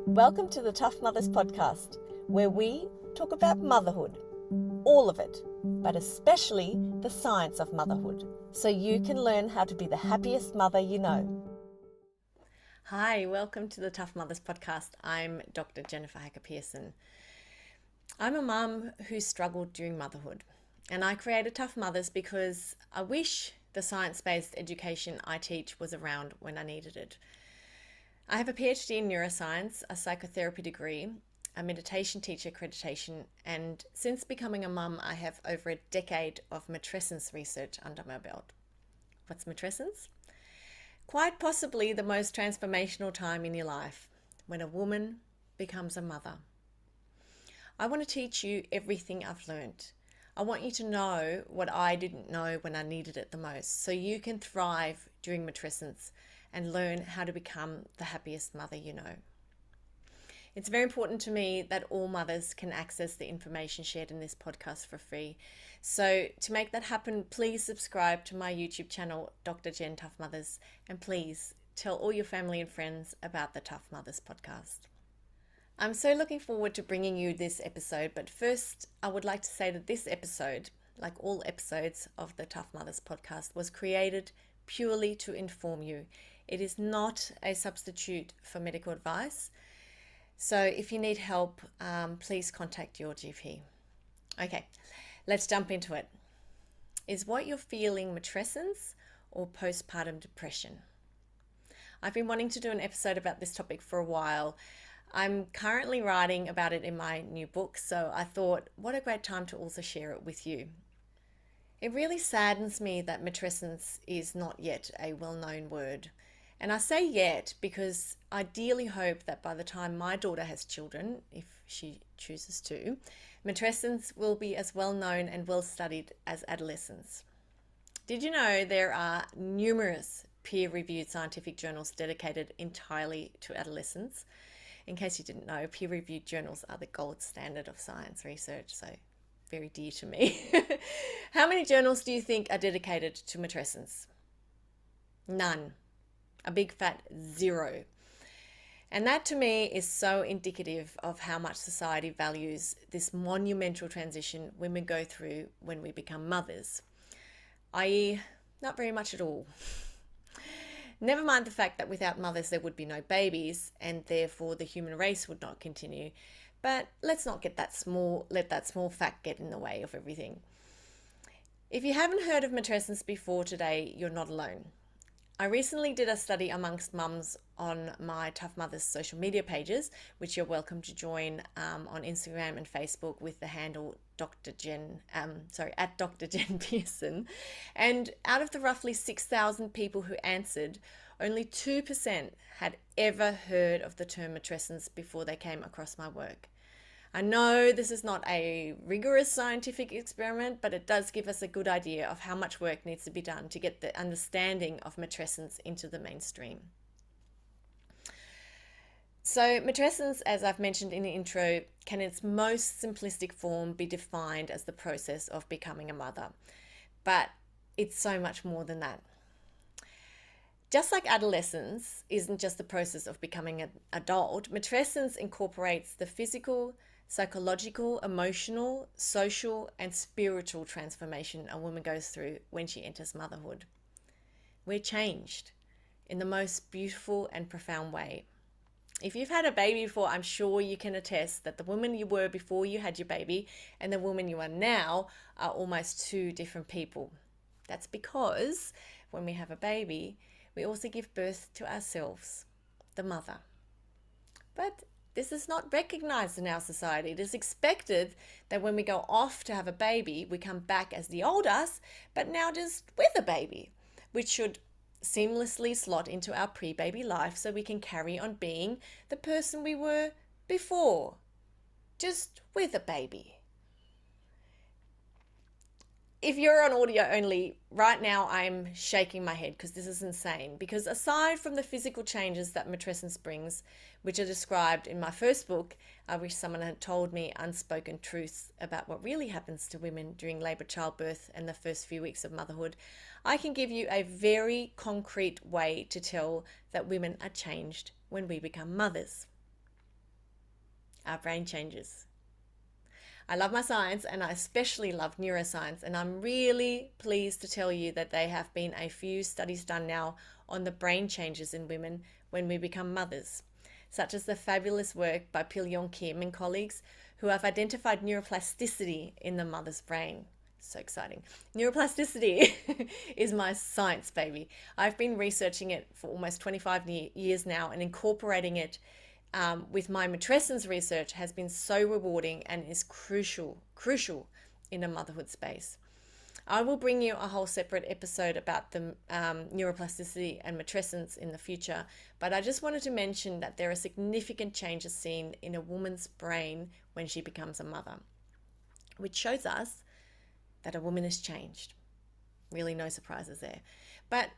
Welcome to the Tough Mothers podcast, where we talk about motherhood, all of it, but especially the science of motherhood, so you can learn how to be the happiest mother you know. Hi, welcome to the Tough Mothers podcast. I'm Dr. Jennifer Hacker-Pearson. I'm a mum who struggled during motherhood, and I created Tough Mothers because I wish the science-based education I teach was around when I needed it. I have a PhD in neuroscience, a psychotherapy degree, a meditation teacher accreditation, and since becoming a mum, I have over a decade of matrescence research under my belt. What's matrescence? Quite possibly the most transformational time in your life, when a woman becomes a mother. I want to teach you everything I've learned. I want you to know what I didn't know when I needed it the most, so you can thrive during matrescence and learn how to become the happiest mother you know. It's very important to me that all mothers can access the information shared in this podcast for free. So to make that happen, please subscribe to my YouTube channel, Dr. Jen Tough Mothers, and please tell all your family and friends about the Tough Mothers podcast. I'm so looking forward to bringing you this episode, but first I would like to say that this episode, like all episodes of the Tough Mothers podcast, was created purely to inform you. It is not a substitute for medical advice. So if you need help, please contact your GP. Okay, let's jump into it. Is what you're feeling matrescence or postpartum depression? I've been wanting to do an episode about this topic for a while. I'm currently writing about it in my new book, so I thought, what a great time to also share it with you. It really saddens me that matrescence is not yet a well-known word. And I say yet because I dearly hope that by the time my daughter has children, if she chooses to, matrescence will be as well known and well studied as adolescence. Did you know there are numerous peer-reviewed scientific journals dedicated entirely to adolescents? In case you didn't know, peer-reviewed journals are the gold standard of science research, so very dear to me. How many journals do you think are dedicated to matrescence? None. A big fat zero. And that to me is so indicative of how much society values this monumental transition women go through when we become mothers, i.e., not very much at all. Never mind the fact that without mothers there would be no babies and therefore the human race would not continue. But let's not let that small fact get in the way of everything. If you haven't heard of matrescence before today, you're not alone. I recently did a study amongst mums on my Tough Mothers social media pages, which you're welcome to join on Instagram and Facebook with the handle at Dr. Jen Pearson. And out of the roughly 6,000 people who answered, only 2% had ever heard of the term matrescence before they came across my work. I know this is not a rigorous scientific experiment, but it does give us a good idea of how much work needs to be done to get the understanding of matrescence into the mainstream. So matrescence, as I've mentioned in the intro, can in its most simplistic form be defined as the process of becoming a mother. But it's so much more than that. Just like adolescence isn't just the process of becoming an adult, matrescence incorporates the physical, psychological, emotional, social, and spiritual transformation a woman goes through when she enters motherhood. We're changed in the most beautiful and profound way. If you've had a baby before, I'm sure you can attest that the woman you were before you had your baby and the woman you are now are almost two different people. That's because when we have a baby, we also give birth to ourselves, the mother. But this is not recognized in our society. It is expected that when we go off to have a baby, we come back as the old us, but now just with a baby, which should seamlessly slot into our pre-baby life so we can carry on being the person we were before, just with a baby. If you're on audio only, right now I'm shaking my head because this is insane. Because aside from the physical changes that matrescence brings, which are described in my first book, I wish someone had told me unspoken truths about what really happens to women during labour, childbirth and the first few weeks of motherhood, I can give you a very concrete way to tell that women are changed when we become mothers. our brain changes. I love my science, and I especially love neuroscience, and I'm really pleased to tell you that there have been a few studies done now on the brain changes in women when we become mothers, such as the fabulous work by Pil-Yong Kim and colleagues who have identified neuroplasticity in the mother's brain. So exciting. Neuroplasticity is my science baby. I've been researching it for almost 25 years now, and incorporating it with my matrescence research has been so rewarding and is crucial in a motherhood space. I will bring you a whole separate episode about the neuroplasticity and matrescence in the future, but I just wanted to mention that there are significant changes seen in a woman's brain when she becomes a mother, which shows us that a woman has changed. Really no surprises there. But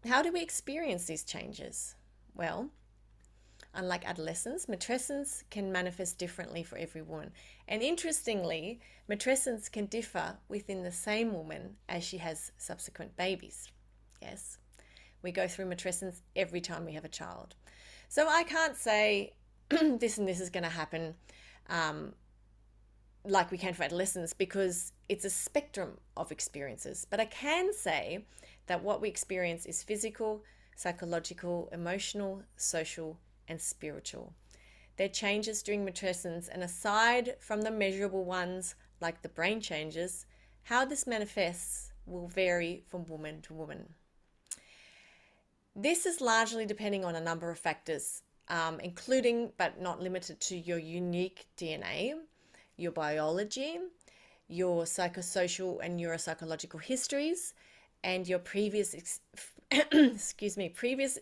how do we experience these changes? Well, unlike adolescence, matrescence can manifest differently for every woman. And interestingly, matrescence can differ within the same woman as she has subsequent babies. Yes, we go through matrescence every time we have a child. So I can't say this and this is going to happen like we can for adolescents, because it's a spectrum of experiences. But I can say that what we experience is physical, psychological, emotional, social, and spiritual. There are changes during matrescence, and aside from the measurable ones like the brain changes, how this manifests will vary from woman to woman. This is largely depending on a number of factors, including but not limited to your unique DNA, your biology, your psychosocial and neuropsychological histories, and your previous previous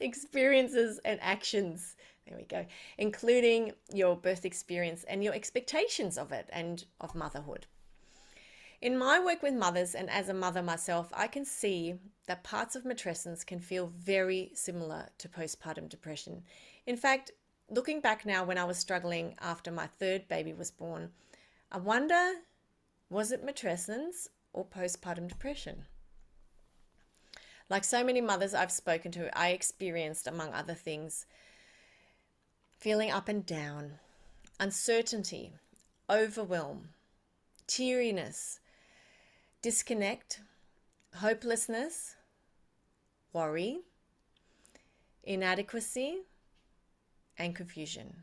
experiences and actions. There we go. Including your birth experience and your expectations of it and of motherhood. In my work with mothers, and as a mother myself, I can see that parts of matrescence can feel very similar to postpartum depression. In fact, looking back now, when I was struggling after my third baby was born, I wonder, was it matrescence or postpartum depression? Like so many mothers I've spoken to, I experienced, among other things, feeling up and down, uncertainty, overwhelm, teariness, disconnect, hopelessness, worry, inadequacy, and confusion.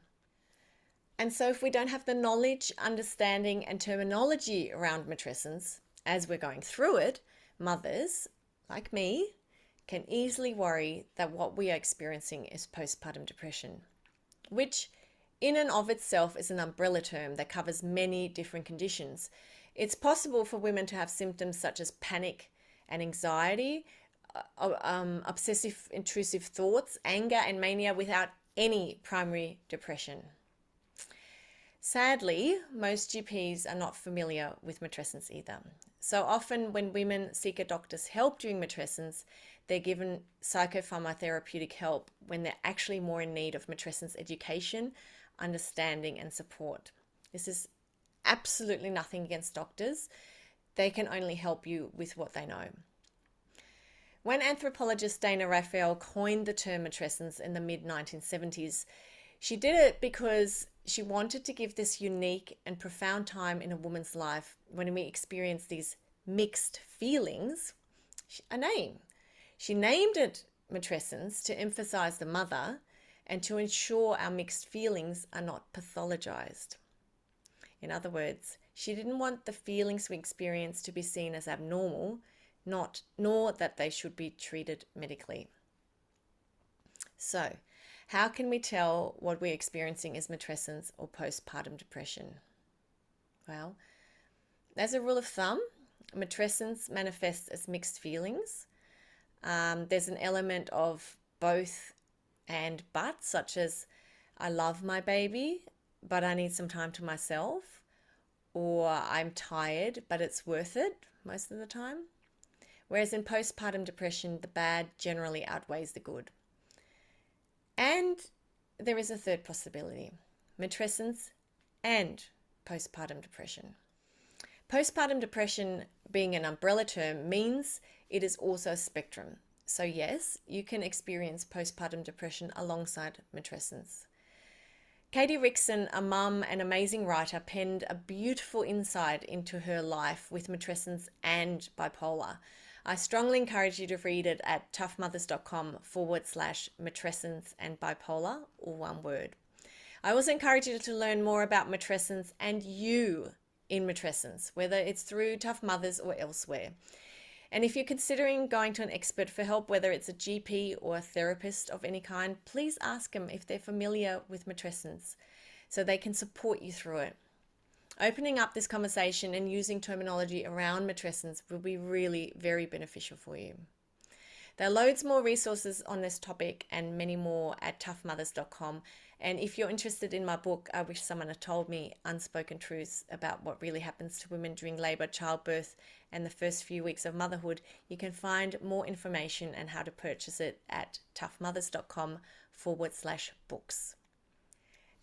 And so if we don't have the knowledge, understanding, and terminology around matrescence as we're going through it, mothers, like me, can easily worry that what we are experiencing is postpartum depression, which in and of itself is an umbrella term that covers many different conditions. It's possible for women to have symptoms such as panic and anxiety, obsessive intrusive thoughts, anger, and mania without any primary depression. Sadly, most GPs are not familiar with matrescence either. So often when women seek a doctor's help during matrescence, they're given psychopharmacotherapeutic help when they're actually more in need of matrescence education, understanding, and support. This is absolutely nothing against doctors. They can only help you with what they know. When anthropologist Dana Raphael coined the term matrescence in the mid-1970s, she did it because she wanted to give this unique and profound time in a woman's life when we experience these mixed feelings a name. She named it matrescence to emphasize the mother and to ensure our mixed feelings are not pathologized. In other words, she didn't want the feelings we experience to be seen as abnormal, nor that they should be treated medically. So, how can we tell what we're experiencing is matrescence or postpartum depression? Well, as a rule of thumb, matrescence manifests as mixed feelings. There's an element of both and but, such as I love my baby, but I need some time to myself, or I'm tired, but it's worth it most of the time. Whereas in postpartum depression, the bad generally outweighs the good. And there is a third possibility, matrescence and postpartum depression. Postpartum depression, being an umbrella term, means it is also a spectrum. So yes, you can experience postpartum depression alongside matrescence. Katie Rickson, a mum and amazing writer, penned a beautiful insight into her life with matrescence and bipolar. I strongly encourage you to read it at toughmothers.com/matrescence and bipolar, all one word. I also encourage you to learn more about matrescence and you in matrescence, whether it's through Tough Mothers or elsewhere. And if you're considering going to an expert for help, whether it's a GP or a therapist of any kind, please ask them if they're familiar with matrescence so they can support you through it. Opening up this conversation and using terminology around matrescence will be really very beneficial for you. There are loads more resources on this topic and many more at toughmothers.com. And if you're interested in my book, I Wish Someone Had Told Me, Unspoken Truths About What Really Happens to Women During Labour, Childbirth and the First Few Weeks of Motherhood, you can find more information and how to purchase it at toughmothers.com/books.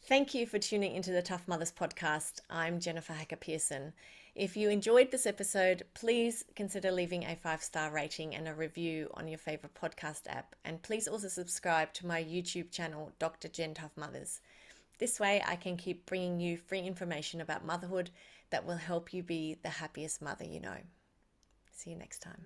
Thank you for tuning into the Tough Mothers podcast. I'm Jennifer Hacker Pearson. If you enjoyed this episode, please consider leaving a 5-star rating and a review on your favorite podcast app. And please also subscribe to my YouTube channel, Dr. Jen Tough Mothers. This way I can keep bringing you free information about motherhood that will help you be the happiest mother you know. See you next time.